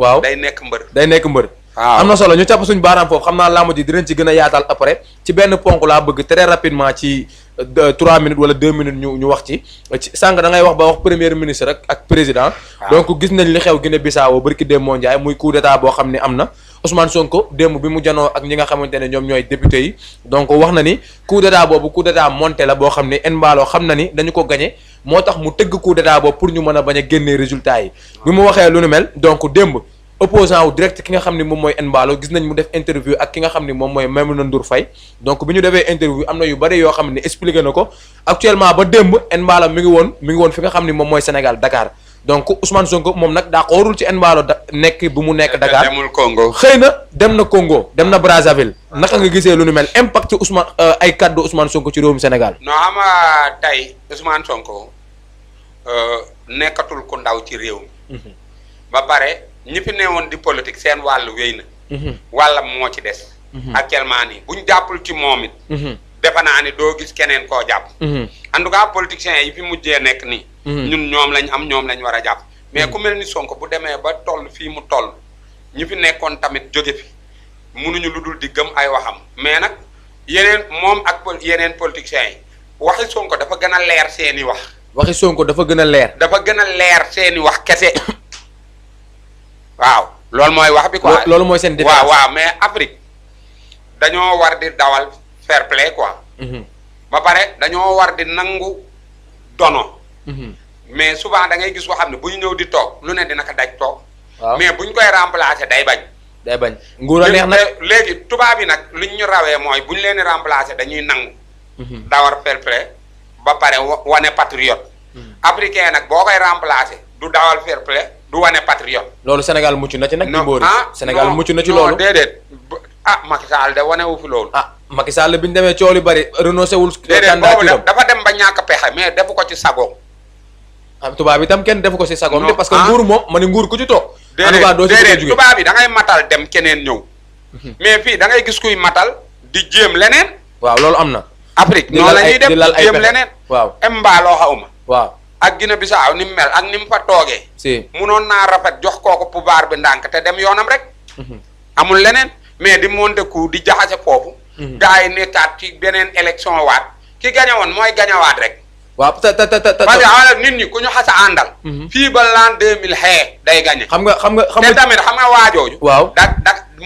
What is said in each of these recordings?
waaw day nekk mbër. day nekk mbër. waaw am na solo ñu capp suñu baaraam foofu xam naa làmb ji dinañ ci gën a yaatal après ci benn ponk laa bëgg très rapidement ci 3 minutes wala 2 minutes ñu wax ci sànq da ngay wax ba wax premier ministre rek ak président. donc gis nañ li xew Guinée Bissau barki démb moo Ndiaye muy coup d'état boo xam ne am na Ousmane Sonko démb bi mu janoo ak ñi nga xamante ne ñoom ñooy député yi donc wax na ni coup d'état boobu coup d'état monté la boo xam ne Embalo xam na ni dañu ko gagné moo tax mu tëgg coup d'état boobu pour ñu mën a bañ a génnee résultat yi bi mu waxee lu nu mel donc démb opposant wu direct ki nga xam ne moom mooy Embalo gis nañ mu def interview ak ki nga xam ne moom mooy Maimouna Ndour Faye donc bi ñu defee interview am na yu bari yoo xam ne expliqué na ko actuellement ba démb Embalo mi ngi woon fi nga xam ne moom mooy Sénégal Dakar donc Ousmane Sonko moom nag daa xoorul ci Embalo nekk bu mu nekk Dakar demul Congo xëy na dem na Congo dem na Brazzaville naka nga gisee lu nu mel impact ci Ousmane ay kaddu Ousmane Sonko ci réewum Sénégal. non ama tey Ousmane Sonko nekkatul ku ndaw ci réew mi ba pare ñi fi newoon di politique seen wàll wéy na wàllam moo ci des actuellement nii buñ jàppul ci moom it defe naa ni doo gis keneen koo jàpp en tout cas politiciens yi fi mujjee nekk nii ñun ñoom lañ am ñoom lañ war a jàpp mais ku mel ni Sonko bu demee ba toll fii mu toll ñi fi nekkoon tamit jóge fi mënuñu lu dul di gëm ay waxam mais nag yeneen moom ak yeneen politiciens yi waxi Sonko dafa gën a leer seeni wax waxi Sonko dafa gën a leer dafa gën a leer seeni wax kese waaw loolu mooy wax bi quoi loolu mooy seen différence waaw mais Afrique dañoo war di dawal fair play quoi ba pare dañoo war di nangu dono mais souvent da ngay gis koo xam ne bu ñu ñëw di toog lu ne dina ko daj toog mais bu ñu koy remplacer day bañ nguur a neex nag léegi tubaab yi nag lu ñu rawee mooy bu ñu leen di remplacer dañuy nangu dawal fair play ba pare wane patriote africain nag boo koy remplacer du dawal fair play du wane patriote loolu Sénégal mucc na ci nag Jimbori Sénégal mucc na ci non loolu déedéet Macky Sall de wane wu fi loolu Macky Sall bi ñu demee coow li bari renoncé wul déedéet boobu dafa dem ba ñàkk pexe mais defu ko ci sagoom tubaab bi tam kenn defu ko ci sagoom de parce que nguur moom ma ne nguur ku ci toog déedéet tubaab bi da ngay matal dem keneen ñëw mais fii da ngay gis kuy matal di jéem leneen waaw loolu am na Afrique noonu la ñuy def di jéem leneen waaw Embalo xawma waaw ak Guinée Bissau ni mu mel ak ni mu fa toogee si munoon naa rafet jox kooku pouvoir bi ndànk te dem yoonam rek amul leneen mais di monter coup di jaxase foofu gars yi nekkaat ci beneen élection waat ki gañewoon mooy gañewaat rek waaw parce que nit ñi ku ñu xasa àndal fii ba l'an 2000 day gañe xam nga te tamit xam nga waajooju waaw da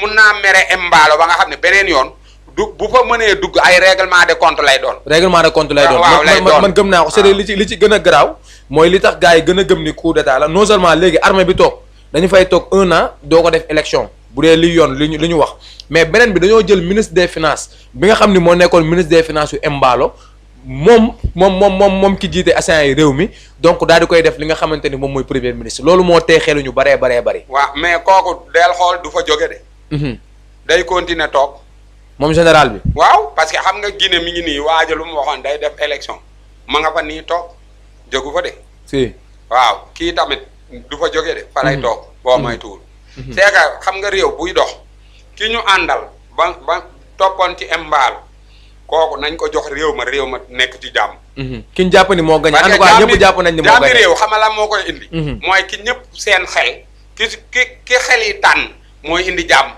mun naa mere Embalo ba nga xam ne beneen yoon bu fa mënee dugg ay règlement de compte lay doon règlement de compte lay doon man gëm naa ko c'est li ci gën a garaaw mooy li tax gars yi gën a gëm ni coup d'état la non seulement léegi armée bi toog dañu fay toog 1 an doo ko def élection bu dee li yoon li ñu wax mais beneen bi dañoo jël ministre des finances bi nga xam ni moo nekkoon ministre des finances yu Embalo moom ki jiite askan yi réew mi donc daal di koy def li nga xamante ni moom mooy premier ministre loolu moo tee xelu ñu baree bari waaw mais kooku del xool du fa jóge de day continuer toog moom général bi waaw parce que xam nga Guinée mi ngi nii waaja lu mu waxoon day def élection ma nga fa nii toog jógu fa de si waaw kii tamit du fa jóge de fa lay toog boo moytuwul c'est que xam nga réew buy dox ki ñu àndal ba toppoon ci Embalo kooku nañ ko jox réew ma nekk ci jàmm ki ñu jàpp ni moo gañ en tout cas ñëpp jàpp nañ ni moo gañ réew xam nga lan moo koy indi mooy ki ñëpp seen xel ki xel yi tànn mooy indi jàmm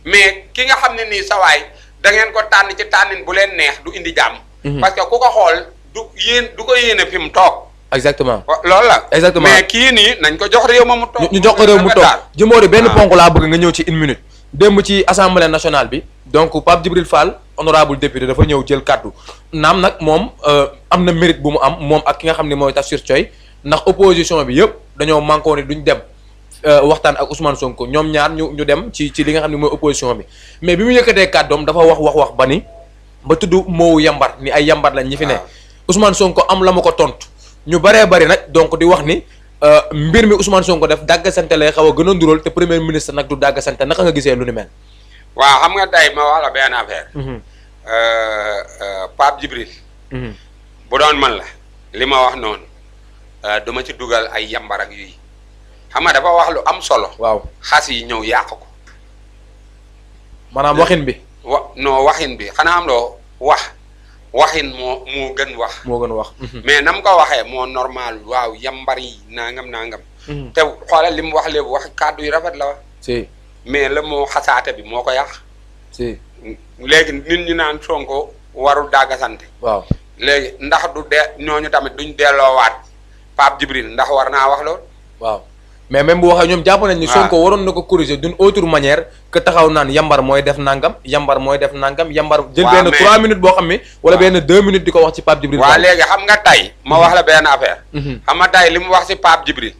mais ki nga xam ne nii sawaay da ngeen ko tànn ci tànnin bu leen neex du indi jàmm parce que ku ko xool du ko yéene fi mu toog exactement loolu la exactement mais kii nii nañ ko jox réew ma mu toog ñu jox ko réew mu toog Jimbori benn ponk laa bëgg nga ñëw ci 1 minute démb ci assemblée nationale bi donc Pape Djibril Fall honorable député dafa ñëw jël kàddu naam nag moom am na mérite bu mu am moom ak ki nga xam ne mooy Tafsir Thioye ndax opposition bi yëpp dañoo manqué ni duñ dem waxtaan ak Ousmane Sonko ñoom ñaar ñu dem ci li nga xam ne mooy opposition bi mais bi mu yëkkatee kàddoom dafa wax ba ni ba tudd moowu yambar ni ay yambar lañ ñi fi ne Ousmane Sonko am la ma ko tontu ñu baree bari nag donc di wax ni mbir mi Ousmane Sonko def dàggasante lay xaw a gën a ndural te premier ministre nag du dàggasante naka nga gisee lu ni mel. waaw xam nga tey ma wax la benn affaire. Pape Djibril. bu doon man la li ma wax noonu duma ci dugal ay yambar ak yuy xam nga dafa wax lu am solo. waaw xas yi ñëw yàq ko. maanaam waxin bi. non waxin bi xanaa am loo waxin moo gën wax. moo gën wax. mais nam ko waxee moo normal waaw yambar yi nangam. te xoolal li mu wax léegi wax kàddu yu rafet la wax. si mais la moo xasaate bi moo ko yàq. si léegi nit ñi naan Sonko warul dàggasante. waaw léegi ndax du ñooñu tamit duñ delloowaat Pape Djibril ndax war naa wax loolu. waaw mais même bu waxee ñoom jàpp nañ ni Sonko waroon na ko corriger d'une autre manière que taxaw naan yambar mooy def nangam yambar mooy def nangam yambar. jël benn 3 minutes boo xam ne. wala benn 2 minutes di ko wax ci Pape Djibril. waaw léegi xam nga tey ma wax la benn affaire. xam nga tey li mu wax ci Pape Djibril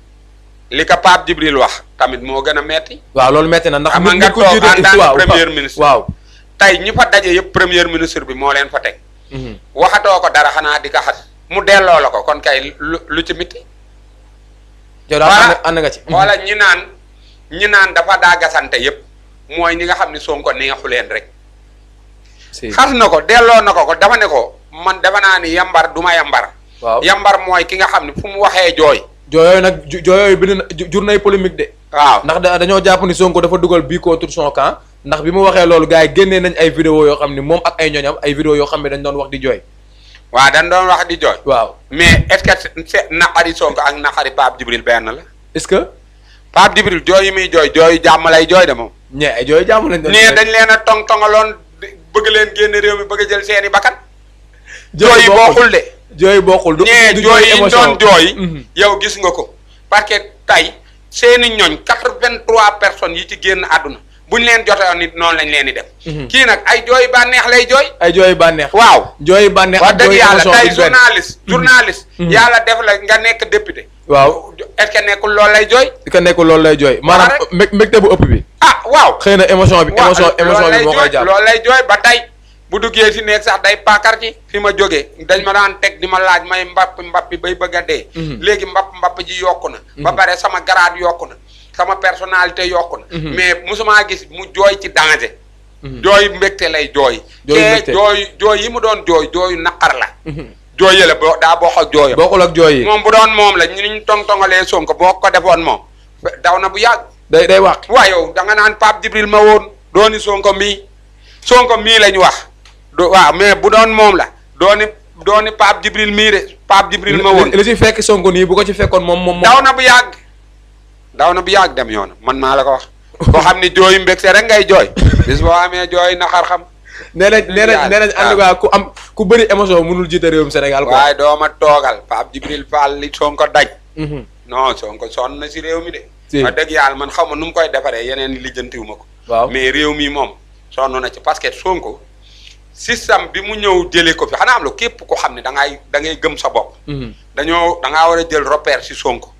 li ko Pape Djibril wax tamit moo gën a metti. waaw loolu metti na ndax. xam nga toog en tant que premier ministre. waaw tey ñi fa daje yëpp premier ministre bi moo leen fa teg. waxatoo ko dara xanaa di ko xat mu delloo la ko kon kay lu ci mitti. yow daal ànd nga ci. wala ñi naan dafa daa gasante yëpp mooy ñi nga xam ne Sonko neexu leen rek. xas na ko delloo na ko dafa ne ko man dafa naa ni yambar du ma yambar. waaw yambar mooy ki nga xam ne fu mu waxee jooy. jooyooyu nag jooyooyu bind na jur nay polémique de. waaw ndax dañoo jàpp ni Sonko dafa dugal bii contre son camp ndax bi mu waxee loolu gars yi génnee nañ ay vidéo yoo xam ne moom ak ay ñoñam ay vidéo yoo xam ne dañ doon wax di jooy. waaw dañ doon wax di jooy. waaw mais est-ce que naqari Sonko ak naqari Pape Djibril benn la. est-ce que. Pape Djibril jooy yi muy jooy jàmm lay jooy de moom. ñee ay jooy jàmm lañ doon. ñee dañ leen a tongtongaloon bëgg leen génne réew mi bëgg a jël seeni bakkan. jooy yi bokkul de. jooy bokkul du ñee jooy yi ñu doon jooy. yow gis nga ko parce que tey seeni ñooñ 83 personnes yi ci génn àdduna buñ leen jotoon nit noonu lañ leen di def. kii nag ay jooy bànneex lay jooy. ay jooy bànneex. waaw jooy bànneex wax ak dëgg jooy yàlla émotion tey du benn. journaliste. yàlla def la nga nekk député. waaw est-ce que nekkul loolu lay jooy. di ko nekkul loolu lay jooy. maanaam mbégte bu ëpp bi. ah waaw. xëy na émotion bi. émotion bi moo koy jàpp loolu lay jooy ba tey bu duggee si nekk sax day paakar ci fi ma jógee dañ ma daan teg di ma laaj may mbappi bay bëgg a dee. léegi mbapp ji yokku na. ba pare sama grade yokku na. sama personnalité yokku na. mais musuma gis mu jooy ci danger. jooy mbégte lay jooy. jooy yi mu doon jooyu naqar la. jooy yële daa bokk ak jooyam. bokkul ak jooy yi. moom bu doon moom la ñu tong-tongalee Sonko boo ko defoon moom daw na bu yàgg. day wax. waaw yow da nga naan Pape Djibril ma woon dooni Sonko mii lañ wax. waaw mais bu doon moom la dooni Pape Djibril mii de Pape Djibril ma woon. li ci fekk Sonko nii bu ko ci fekkoon moom. daw na bu yàgg dem yoon man maa la ko wax. koo xam ni jooyu mbégte rek ngay jooy. bis boo amee jooy naqar xam. nee nañ en tout cas ku bëri émotion mënul jiite réewum Sénégal quoi. waaye dooma toogal Pape Djibril Fall li Sonko daj. non Sonko sonn na si réew mi de. wax dëgg yàlla man xaw ma nu mu koy defaree yeneen lijjantiwu ma ko. waaw mais réew mi moom sonn na ci parce que Sonko système bi mu ñëw jëlee ko fi xanaa am la képp ko xam ne da ngay gëm sa bopp. da ngaa war a jël repère si Sonko.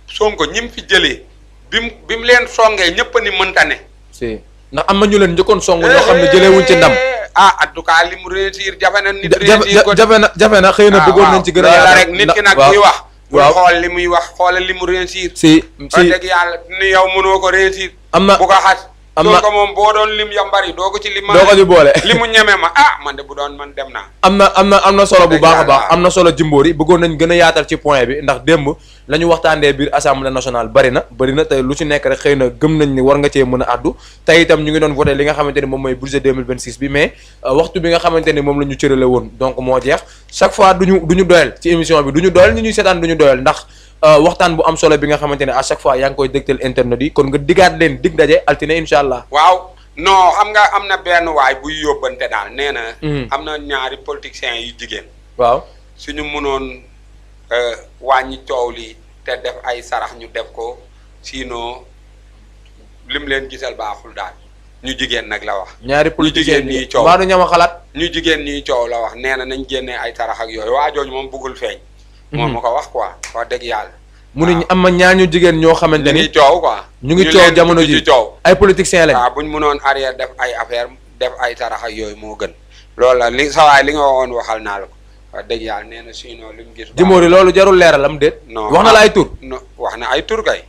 Sonko ñi mu fi jëlee bi mu leen songee ñëpp ni mënta ne. si ndax am na ñu leen njëkkoon song ñoo xam ne jëlee wuñ ci ndam. en tout cas li mu réussir jafe na nit réussir ko jafe na xëy na bëggoon nañ ci gën a yaatal rek nit ki nag muy wax. waaw xool li muy wax xoolal li mu réussir. si dëgg yàlla ni yow mënoo ko réussir. am na bu ko xas. am na Sonko moom boo doon lim yambar yi doo ko ci lim. doo ko ci boole li mu ñeme ma man de bu doon man dem naa. am na solo bu baax a baax am na solo Jimbori bëggoon nañ gën a yaatal ci point bi ndax démb la ñu waxtaandee biir assemblée nationale bari na te lu ci nekk rek xëy na gëm nañ ni war nga cee mën a addu tey itam ñu ngi doon voté li nga xamante ni moom mooy budget 2026 bi mais waxtu bi nga xamante ni moom la ñu cërale woon donc moo jeex chaque fois duñu doyal ci émission bi duñu doyal ñuy seetaan duñu doyal ndax waxtaan bu am solo bi nga xamante ne à chaque fois yaa ngi koy dégtal internet yi kon nga digaat leen dig daje altine incha allah. waaw non xam nga am na benn waay buy yóbbante daal nee na. am na ñaari politiciens yu jigéen. waaw suñu mënoon wàññi coow li te def ay sarax ñu def ko sinon lim leen gisal baaxul daal ñu jigéen nag la wax. ñaari politiciens ñuy coow maa du ñama xalaat. ñu jigéen ñuy coow la wax nee na nañ génnee ay sarax ak yooyu waa jooju moom bëggul feeñ. moom ma ko wax quoi wax dëgg yàlla. mu ne am na ñaar ñu jigéen ñoo xamante ni ñu ngi coow quoi. ñu ngi coow jamono ji ay politiciens lañ. waaw buñ mënoon arrière def ay affaire def ay sarax ak yooyu moo gën. loolu la li sa waay li nga waxoon waxal naa la ko wax dëgg yàlla nee na sinon li mu gis. Jimbori loolu jarul leeralam déet. non wax na la ay tur. non wax na ay tur kay.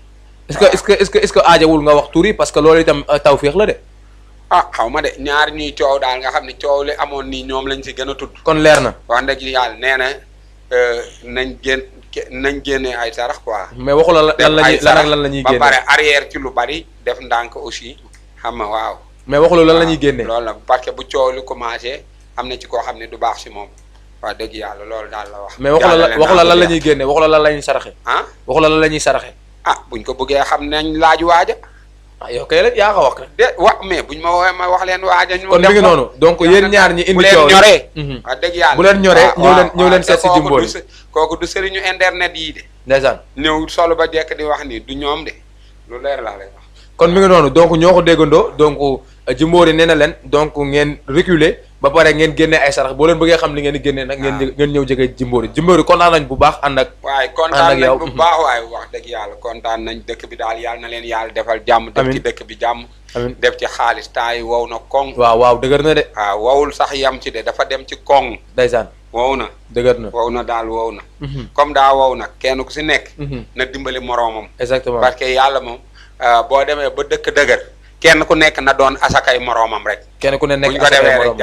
est-ce que aajawul nga wax tur yi parce que loolu itam tawféex la de. xaw ma de ñaari ñuy coow daal nga xam ne coow li amoon nii ñoom lañ si gën a tudd. kon leer na. wax dëgg yàlla nee na nañ génne ay sarax quoi. mais waxu la lan la ñuy génne ba pare arrière ci lu bari def ndànk aussi xam nga waaw. mais waxu la lan la ñuy génne. loolu la parce que bu coow li commencé am na ci koo xam ne du baax si moom wax dëgg yàlla loolu daal la wax. mais waxu la lan la ñuy génne waxu la lan la ñuy saraxe. ah waxu la lan la ñuy saraxe. ah buñ ko bëggee xam nañ laaj waaja. ah yow kay la yaa ko wax. de mais buñ ma woowee ma wax leen waaja. ñu kon mi ngi noonu donc yéen ñaar ñi indi bu leen ñoree. wax dëgg yàlla bu leen ñoree ñëw leen seet si Jimbori. kooku du sëriñu internet yii de. ndeysaan ñëw solo ba jekk di wax ni du ñoom de lu leer laa lay wax. kon mi ngi noonu donc ñoo ko déggandoo donc Jimbori nee na leen donc ngeen reculer ba pare ngeen génnee ay sarax boo leen bëggee xam li ngeen di génnee nag. ngeen ñëw jege Jimbori kontaan nañ bu baax ànd ak. waaye kontaan nañ bu baax waaye wax dëgg yàlla kontaan nañ dëkk bi daal yàlla na leen yàlla defal jàmm. def ci dëkk bi jàmm. def ci xaalis temps yi wow na koŋ. waaw dëgër na de. waaw wowul sax yam ci de dafa dem ci koŋ. ndeysaan wow na. dëgër na wow na daal wow na. comme daa wow nag kenn ku si nekk. na dimbali moroomam. exactement parce que yàlla moom boo demee ba dëkk dëgër. kenn ku nekk na doon asakay moroomam rek. kenn ku ne nekk buñ ko defee rek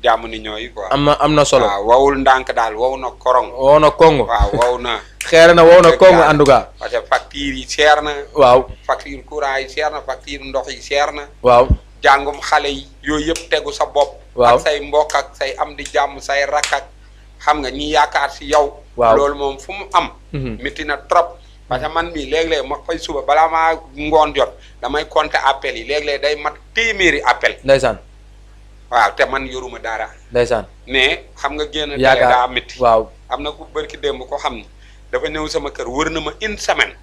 jàmm ni ñooy quoi. am na solo waaw wowul ndànk daal wow na korong. wow na kongo waaw wow na. xeer na wow na kongo en tout cas. parce que facture yi seer na. waaw facture courant yi seer na facture ndox yi seer na. waaw jàngum xale yi yooyu yëpp tegu sa bopp. waaw ak say mbokk ak say am di jàmm say rakk ak xam nga ñi yaakaar si yow. waaw loolu moom fu mu am. métti na trop. parce que man mii léeg-léeg ma fay suba balaa maa ngoon jot damay compter appel yi léeg-léeg day mat téeméeri appel. ndeysaan. waaw te man yoruma dara. ndeysaan. mais xam nga génn télé yaakaar daa métti. waaw am na ku bërki démb ko xam ni dafa ñëw sama kër wër na ma une semaine.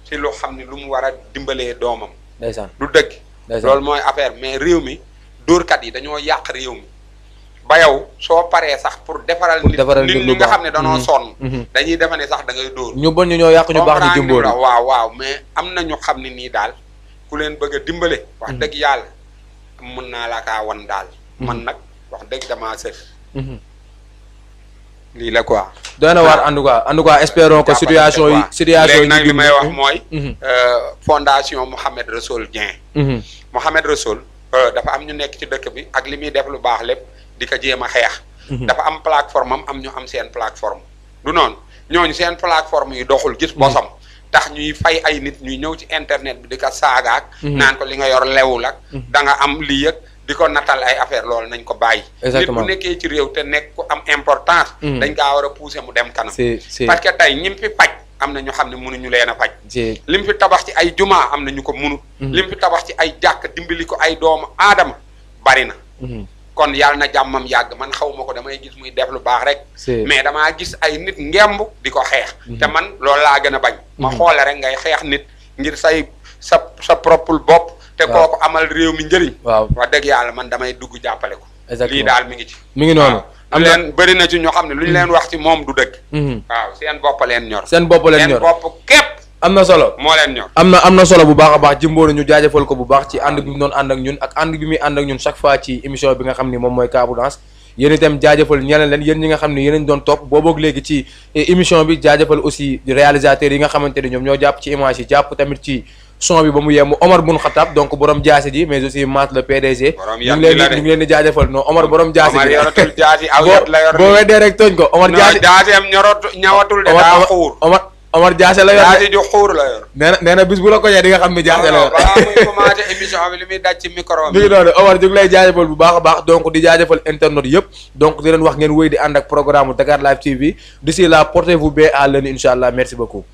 ci lu xam ni lu mu war a dimbalee doomam. ndeysaan du dëgg. ndeysaan loolu mooy affaire mais réew mi dóorkat yi dañoo yàq réew mi. ba yow soo paree sax pour defaral nit ñi nga xam ne danoo sonn. dañuy defa ne sax da ngay dóor. ñu bon ñu ñoo yàq ñu baax ñu Jimbori. waaw mais am na ñu xam ne nii daal ku leen bëgg a dimbale. wax dëgg yàlla mën naa la kaa wan daal. man nag wax dëgg damaa sër. lii la quoi. doy na waar en tout cas espérons que situation yi. léegi nag li may wax mooy. fondation Mouhamed Rassoul Dieng. Mouhamed Rassoul dafa am ñu nekk ci dëkk bi ak li muy def lu baax lépp. di ko jéem a xeex. dafa am plateforme am ñu am seen plateforme. du noonu ñooñu seen plateforme yi doxul gis bosam. tax ñuy fay ay nit ñuy ñëw ci internet bi di ko saagaak. naan ko li nga yor lewul ak. da nga am lii yëg di ko natal ay affaire loolu nañ ko bàyyi. nit bu nekkee ci réew te nekk ku am importance. dañ kaa war a pousser mu dem kanam. parce que tey ñim fi faj am na ñu xam ne mënuñu leen a faj. lim fi tabax ci ay jumaa am na ñu ko mënut. lim fi tabax ci ay jàkk dimbali ko ay doomu aadama bari na. kon yàlla na jàmmam yàgg man xaw ma ko damay gis muy def lu baax rek. mais damaa gis ay nit ngemb di ko xeex. te man loolu laa gën a bañ. ma xoole rek ngay xeex nit ngir sa propre bopp. te kooku amal réew mi njëriñ. waaw wax dëgg yàlla man damay dugg jàppale ko. lii daal mi ngi ci. mi ngi noonu. am leen bëri na ci ñoo xam ne lu ñu leen wax ci moom du dëgg. waaw seen bopp leen ñor. seen bopp leen ñor seen bopp képp. am na solo moo leen ñor. am na solo bu baax a baax Jimbori ñu jaajëfal ko bu baax ci ànd bi mu doon ànd ak ñun ak ànd bi muy ànd ak ñun chaque fois ci émission bi nga xam ni moom mooy Kabou Danse yéen itam jaajëfal ñeneen leen yéen ñi nga xam ne yéen doon topp booboog léegi ci émission bi jaajëfal aussi réalisateurs yi nga xamante ni ñoom ñoo jàpp ci image yi jàpp tamit ci son bi ba mu yemb Omar Bun Khattab donc borom jaase ji mais aussi Maat le PDG. ñu ngi leen di jaajëfal non Omar borom jaase ji. Omar yoratul jaasi aw yot la yor. boo weddee rek tooñ ko Omar jaase. non jaaseem ñawatul de daa xuur. Omar jaase la yor de jaase ju xuur la yor. nee na bis bu la ko ñëwee di nga xam ne jaase la yor. balaa muy commencé émission bi li muy daj ci micro bi. mi ngi noonu Omar ñu ngi lay jaajëfal bu baax a baax donc di jaajëfal internet yëpp donc di leen wax ngeen wéy di ànd ak programme Dakar Live TV d'ici là portez-vous bien à lundi incha allah merci beaucoup.